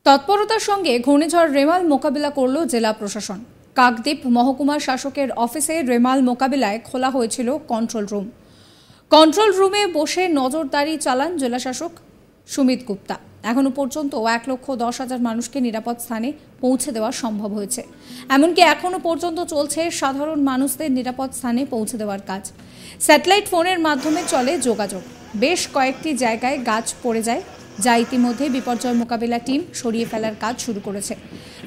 তৎপরতার সঙ্গে ঘূর্ণিঝড় রেমাল মোকাবিলা করল জেলা প্রশাসন। কাকদ্বীপ মহকুমা শাসকের অফিসে রেমাল মোকাবিলায় খোলা হয়েছিল কন্ট্রোল রুম। কন্ট্রোল রুমে বসে নজরদারি চালান জেলাশাসক সুমিত গুপ্তা। এখনো পর্যন্ত 1,10,000 মানুষকে নিরাপদ স্থানে পৌঁছে দেওয়া সম্ভব হয়েছে। এমনকি এখনো পর্যন্ত চলছে সাধারণ মানুষদের নিরাপদ স্থানে পৌঁছে দেওয়ার কাজ। স্যাটেলাইট ফোনের মাধ্যমে চলে যোগাযোগ। বেশ কয়েকটি জায়গায় গাছ পড়ে যায়, যা ইতিমধ্যে বিপর্যয় মোকাবিলা টিম সরিয়ে ফেলার কাজ শুরু করেছে।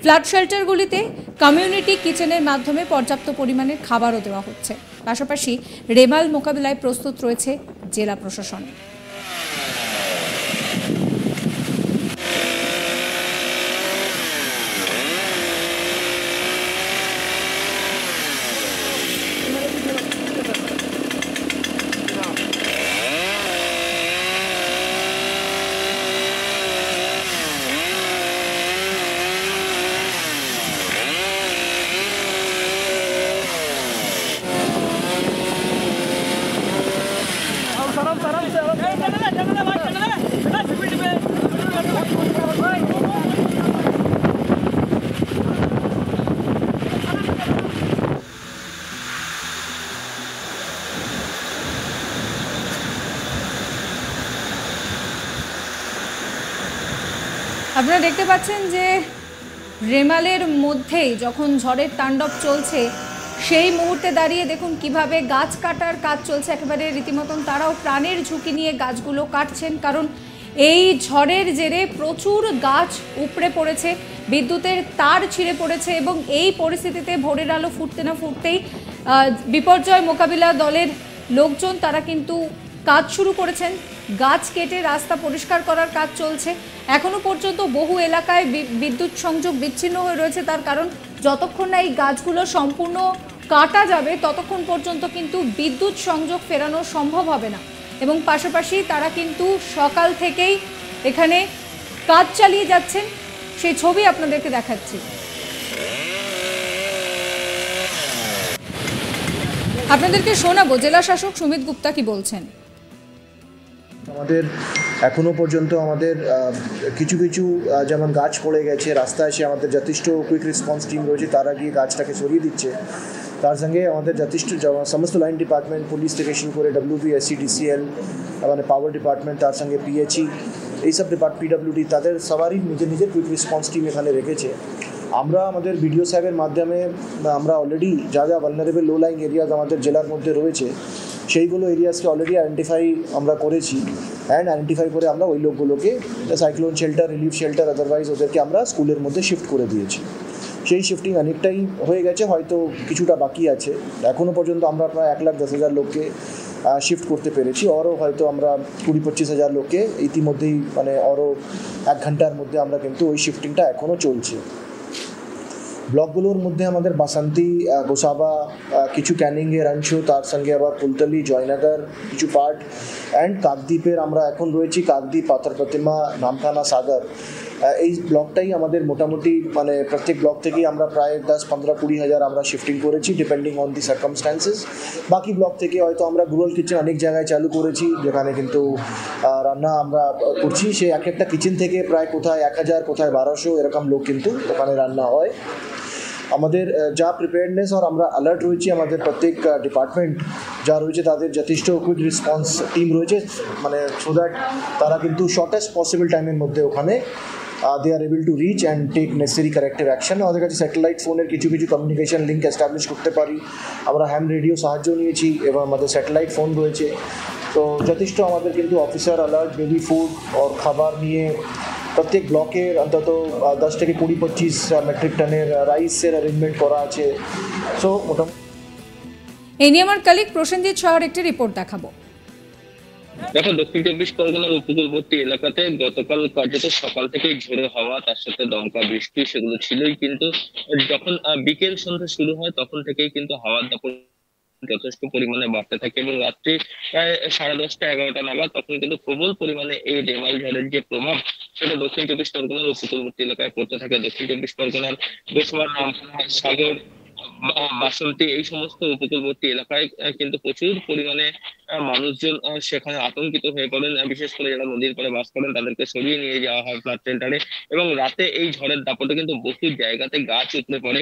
ফ্লাড শেল্টারগুলিতে কমিউনিটি কিচেনের মাধ্যমে পর্যাপ্ত পরিমাণে খাবারও দেওয়া হচ্ছে। পাশাপাশি রেমাল মোকাবিলায় প্রস্তুত রয়েছে জেলা প্রশাসন। আপনারা দেখতে পাচ্ছেন যে রেমালের মধ্যেই যখন ঝড়ের তাণ্ডব চলছে, সেই মুহূর্তে দাঁড়িয়ে দেখুন কিভাবে গাছ কাটার কাজ চলছে। একেবারে রীতিমতন তারাও প্রাণের ঝুঁকি নিয়ে গাছগুলো কাটছেন, কারণ এই ঝড়ের জেরে প্রচুর গাছ উপড়ে পড়েছে, বিদ্যুতের তার ছিঁড়ে পড়েছে এবং এই পরিস্থিতিতে ভোরের আলো ফুটতে না ফুটতেই বিপর্যয় মোকাবিলা দলের লোকজন তারা কিন্তু কাজ শুরু করেছেন। গাছ কেটে রাস্তা পরিষ্কার করার কাজ চলছে। এখনো পর্যন্ত বহু এলাকায় বিদ্যুৎ সংযোগ বিচ্ছিন্ন হয়ে রয়েছে, তার কারণ যতক্ষণ না এই গাছগুলো সম্পূর্ণ কাটা যাবে ততক্ষণ পর্যন্ত কিন্তু বিদ্যুৎ সংযোগ ফেরানো সম্ভব হবে না। এবং পাশাপাশি তারা কিন্তু সকাল থেকেই এখানে কাজ চালিয়ে যাচ্ছেন, সেই ছবি আপনাদেরকে দেখাচ্ছি। আপনাদেরকে শোনাবো জেলা শাসক সুমিত গুপ্তা কি বলছেন। আমাদের এখনো পর্যন্ত আমাদের কিছু কিছু যেমন গাছ পড়ে গেছে রাস্তায়, এসে আমাদের যথেষ্ট কুইক রেসপন্স টিম রয়েছে, তারা গিয়ে গাছটাকে সরিয়ে দিচ্ছে। তার সঙ্গে আমাদের যথেষ্ট সমস্ত লাইন ডিপার্টমেন্ট, পুলিশ থেকে শুরু করে WB, SCDCL, মানে পাওয়ার ডিপার্টমেন্ট, তার সঙ্গে PHE, এইসব PWD, তাদের সবারই নিজের নিজের কুইক রেসপন্স টিম এখানে রেখেছে। আমরা আমাদের BDO সাহেবের মাধ্যমে আমরা অলরেডি যা যা ভালনারেবল লো লাইং এরিয়াজ আমাদের জেলার মধ্যে রয়েছে সেইগুলো এরিয়াসকে অলরেডি আইডেন্টিফাই আমরা করেছি, অ্যান্ড আইডেন্টিফাই করে আমরা ওই লোকগুলোকে cyclone shelter, relief shelter, otherwise ওদেরকে আমরা স্কুলের মধ্যে শিফট করে দিয়েছি। সেই শিফটিং অনেকটাই হয়ে গেছে, হয়তো কিছুটা বাকি আছে। এখনও পর্যন্ত আমরা প্রায় 1,10,000 লোককে শিফট করতে পেরেছি। আরও হয়তো আমরা 20-25,000 লোককে ইতিমধ্যেই, মানে আরও 1 ঘন্টার মধ্যে আমরা কিন্তু ওই শিফটিংটা এখনও চলছে। ব্লকগুলোর মধ্যে আমাদের বাসন্তী, গোসাবা, কিছু ক্যানিংয়ের অংশ, তার সঙ্গে আবার কুলতলি, জয়নগর কিছু পার্ট, অ্যান্ড কাকদ্বীপের আমরা এখন রয়েছি। কাকদ্বীপ, পাথর প্রতিমা, নামখানা, সাগর, এই ব্লকটাই আমাদের মোটামুটি, মানে প্রত্যেক ব্লক থেকেই আমরা প্রায় 10-15-20 আমরা শিফটিং করেছি, ডিপেন্ডিং অন দি সার্কামস্ট্যান্সেস। বাকি ব্লক থেকে হয়তো আমরা রুরাল কিচেন অনেক জায়গায় চালু করেছি, যেখানে কিন্তু রান্না আমরা করছি। সেই এক একটা কিচেন থেকে প্রায় কোথায় 1,000, কোথায় 1,200 এরকম লোক কিন্তু ওখানে রান্না হয়। আমাদের যা প্রিপেয়ারনেস আর আমরা অ্যালার্ট রয়েছি, আমাদের প্রত্যেক ডিপার্টমেন্ট যা রয়েছে তাদের যথেষ্ট কুইক রেসপন্স টিম রয়েছে, মানে সো দ্যাট তারা কিন্তু শর্টেস্ট পসিবল টাইমের মধ্যে ওখানে they are able to reach and take necessary corrective action. আমাদের কাছে স্যাটেলাইট ফোনের কিছু কিছু কমিউনিকেশন লিঙ্ক এস্টাবলিশ করতে পারি, আমরা হ্যাম রেডিও সাহায্য নিয়েছি এবং আমাদের স্যাটেলাইট ফোন রয়েছে। তো যথেষ্ট আমাদের কিন্তু অফিসার অ্যালার্ট, বেবি ফুড আর খাবার নিয়ে প্রত্যেক ব্লকের অন্তত 10 থেকে 20-25 মেট্রিক টনের রাইসের অ্যারেঞ্জমেন্ট করা আছে। সো মোটামুটি এই নিয়ে আমার কলিগ প্রসেনজিৎ শাহর একটি রিপোর্ট দেখাবো। দেখো, দক্ষিণ 24 পরগনার উপকূলবর্তী এলাকাতে গতকাল কার্যত সকাল থেকেই ঝোড়ো হাওয়া, তার সাথে দমকা বৃষ্টি সেগুলো ছিলই, কিন্তু যখন বিকেল সন্ধ্যা শুরু হয় তখন থেকেই কিন্তু হাওয়ার দাপট যথেষ্ট পরিমাণে বাড়তে থাকে এবং রাত্রি প্রায় 10:30-11টা নাগাদ তখন কিন্তু প্রবল পরিমাণে এই রেমাল ঝড়ের যে প্রভাব সেটা দক্ষিণ 24 পরগনার উপকূলবর্তী এলাকায় পড়তে থাকে। দক্ষিণ 24 পরগনার বেশমার, নামখানা, সাগর, বাসন্তী, এই সমস্ত উপকূলবর্তী এলাকায় কিন্তু প্রচুর পরিমাণে মানুষজন সেখানে আতঙ্কিত হয়ে পড়েন। বিশেষ করে যারা নদীর পাড়ে বাস করেন তাদেরকে সরিয়ে নিয়ে যাওয়া হয় ফ্লাড শেল্টারে। এবং রাতে এই ঝড়ের দাপটে কিন্তু বহু জায়গাতে গাছ উপড়ে পড়ে।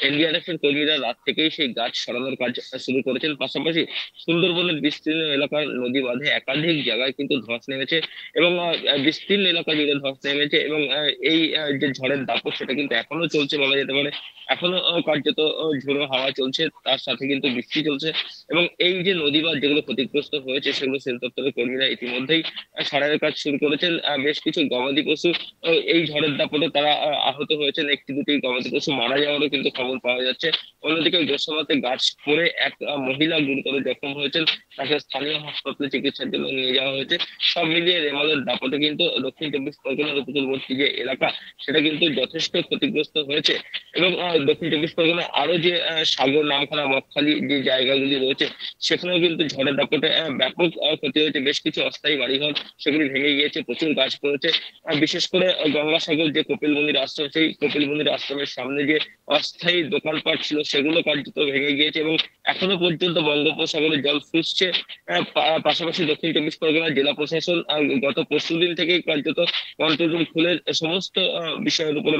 এনডিআরএফ এর কর্মীরা রাত থেকেই সেই গাছ সরানোর কাজ শুরু করেছেন। পাশাপাশি সুন্দরবনের বিস্তীর্ণ এলাকার নদী বাঁধে একাধিক জায়গায় কিন্তু ধস নেমেছে এবং বিস্তীর্ণ এলাকা জুড়ে ধস নেমেছে। এবং এই যে ঝড়ের দাপট সেটা কিন্তু এখনো চলছে বলা যেতে পারে। এখনো কার্যত ঝোড়ো হাওয়া চলছে, তার সাথে কিন্তু বৃষ্টি চলছে। এবং এই যে নদী বাঁধ যেগুলো ক্ষতিগ্রস্ত হয়েছে সেগুলো সেচ দপ্তরের কর্মীরা ইতিমধ্যেই সারাইয়ের কাজ শুরু করেছেন। বেশ কিছু গবাদি পশু এই ঝড়ের দাপটে তারা আহত হয়েছেন। একটি দুটি গবাদি পশু মারা যাওয়ারও কিন্তু খবর পাওয়া যাচ্ছে। অন্যদিকে গোসাবাতে গাছ পড়ে এক মহিলা গুরুতর জখম হয়েছেন, তাকে স্থানীয় হাসপাতালে চিকিৎসার জন্য নিয়ে যাওয়া হয়েছে। সব মিলিয়ে রেমালের দাপটে কিন্তু দক্ষিণ চব্বিশ পরগনার উপকূলবর্তী যে এলাকা সেটা কিন্তু যথেষ্ট ক্ষতিগ্রস্ত হয়েছে। এবং দক্ষিণ চব্বিশ পরগনায় আরো যে সাগর, নামখানা, মখখালি যে জায়গাগুলি রয়েছে সেখানেও কিন্তু ঝড়ের দাপটে ব্যাপক ক্ষতি হয়েছে। বেশ কিছু অস্থায়ী বাড়িঘর সেগুলি ভেঙে গিয়েছে, প্রচুর গাছ পড়েছে। বিশেষ করে গঙ্গাসাগর যে কপিলমুনির আশ্রম, সেই কপিলমুনির আশ্রমের সামনে যে অস্থায়ী দোকানপাট ছিল সেগুলো কার্যত ভেঙে গিয়েছে এবং এখনো পর্যন্ত বঙ্গোপসাগরে জল ফুসছে। পাশাপাশি দক্ষিণ চব্বিশ পরগনার জেলা প্রশাসন গত পরশুদিন থেকেই কার্যত কন্ট্রোল রুম খুলে সমস্ত বিষয়ের উপরে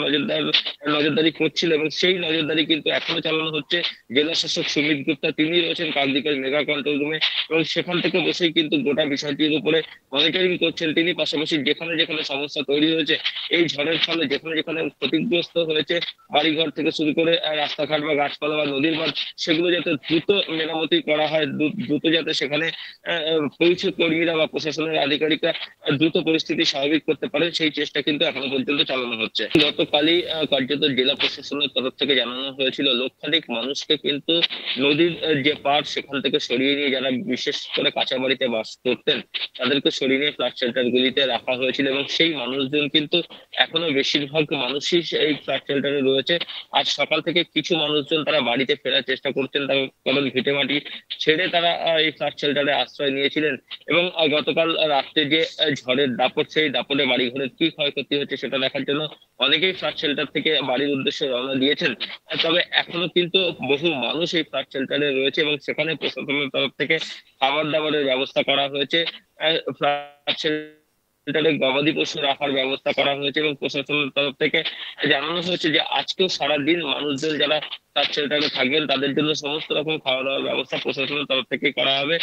নজরদারি করছিল এবং সেই নজরদারি কিন্তু এখনো চালানো হচ্ছে। জেলা শাসক সুমিত গুপ্তা তিনি রয়েছেন কাকদ্বীপের মেগা কন্ট্রোল রুমে এবং সেখান থেকে বসেই কিন্তু গোটা বিষয়টির উপরে মনিটরিং করছেন তিনি। পাশাপাশি যেখানে যেখানে সমস্যা তৈরি হয়েছে এই ঝড়ের ফলে, যেখানে যেখানে ক্ষতিগ্রস্ত হয়েছে বাড়িঘর থেকে শুরু করে রাস্তাঘাট বা গাছপালা বা নদীর বাঁধ, সেগুলো যাতে দ্রুত মেরামতি করা হয়, দ্রুত যাতে সেখানে পৌঁছে কর্মীরা বা প্রশাসনের আধিকারিকরা দ্রুত পরিস্থিতি স্বাভাবিক করতে পারে, সেই চেষ্টা কিন্তু এখনো পর্যন্ত চালানো হচ্ছে। গতকালই কার্যত জেলা প্রশাসনের তরফ থেকে জানানো হয়েছিল লক্ষাধিক মানুষকে কিন্তু নদীর যে পাড় সেখান থেকে সরিয়ে নিয়ে, যারা বিশেষ করে কাঁচা বাড়িতে বাস করতেন তাদেরকে সরিয়ে নিয়ে ফ্ল্যাট শেল্টার গুলিতে রাখা হয়েছিল। এবং সেই মানুষজন কিন্তু এখনো বেশিরভাগ মানুষই এই ফ্ল্যাট শেল্টারে রয়েছে। আজ সকাল থেকে কিছু মানুষজন তারা বাড়িতে ফেরার চেষ্টা করছেন, তার কারণ ভিটেমাটি ছেড়ে তারা এই ফ্ল্যাট শেল্টারে আশ্রয় নিয়েছিলেন। এবং গতকাল রাত্রে যে ঝড়ের দাপট, সেই দাপটে বাড়ি ঘরের কি ক্ষয়ক্ষতি হচ্ছে সেটা দেখার জন্য অনেকেই ফ্ল্যাট শেল্টার থেকে বাড়ির উদ্দেশ্যে রওনা দিয়েছেন। তবে এখনো কিন্তু বহু মানুষ এই ফ্ল্যাট শেল্টারে রয়েছে এবং সেখানে প্রশাসনের তরফ থেকে খাবার দাবারের ব্যবস্থা করা হয়েছে। ফ্ল্যাট শেল্টারে গবাদি পশু রাখার ব্যবস্থা করা হয়েছে এবং প্রশাসনের তরফ থেকে জানানো হয়েছে যে আজকেও সারাদিন মানুষজন যারা ফ্ল্যাট শেল্টারে থাকবেন তাদের জন্য সমস্ত রকম খাওয়া দাওয়ার ব্যবস্থা প্রশাসনের তরফ থেকে করা হবে।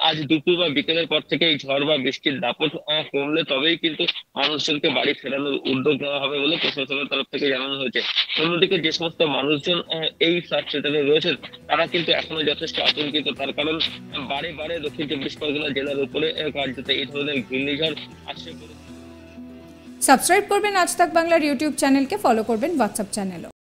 আজ দুপুর বা বিকেলের পর থেকে এই ঝড় বা বৃষ্টির দাপট কমলে তবেই কিন্তু মানুষজনকে বাড়ি ফেরানোর উদ্যোগ নেওয়া হবে বলে প্রশাসনের তরফ থেকে জানানো হয়েছে। অন্যদিকে যে সমস্ত মানুষজন এই ফ্ল্যাট শেল্টারে রয়েছেন তারা কিন্তু এখনো যথেষ্ট আতঙ্কিত, তার কারণ বারে বারে দক্ষিণ চব্বিশ পরগনা জেলার উপরে কার্যত এই ধরনের ঘূর্ণিঝড় আসছে। সাবস্ক্রাইব করবেন আজ তাক বাংলার ইউটিউব চ্যানেলকে, ফলো করবেন হোয়াটসঅ্যাপ চ্যানেলও।